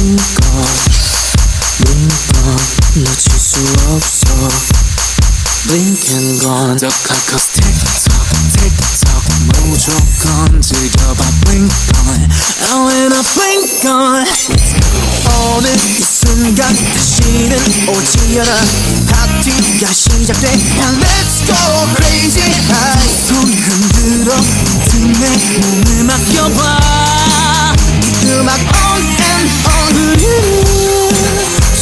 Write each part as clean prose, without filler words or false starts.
눈건 놓칠 수 없어. Blink and gone 더 가까스 틱톡 무조건 즐겨봐. Blink on and when I blink on 오늘 이 순간 다시는 오지 않아. 파티가 시작돼 and let's go crazy. 손 흔들어 틈에 몸을 맡겨봐. 이 음악 on and on.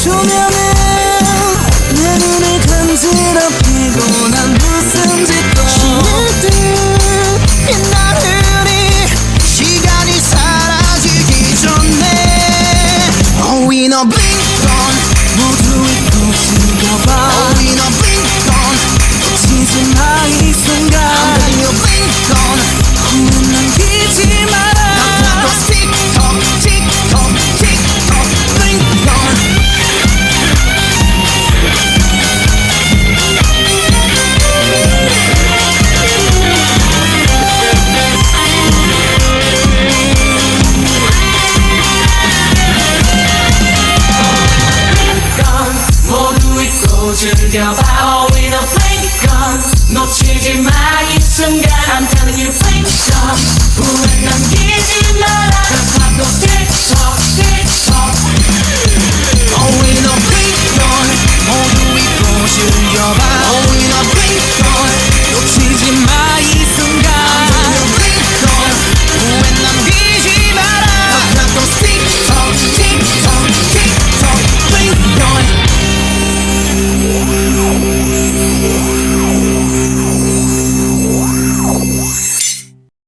조명은 내 눈을 간지러 피곤한 무슨 짓도 빛나느니 시간이 사라지기 전에. Oh we know blink on 모두 잊고 즐겨봐. Oh we know blink on 놓치지 마 이 순간. I'm telling you blink on 후회 남기지 마.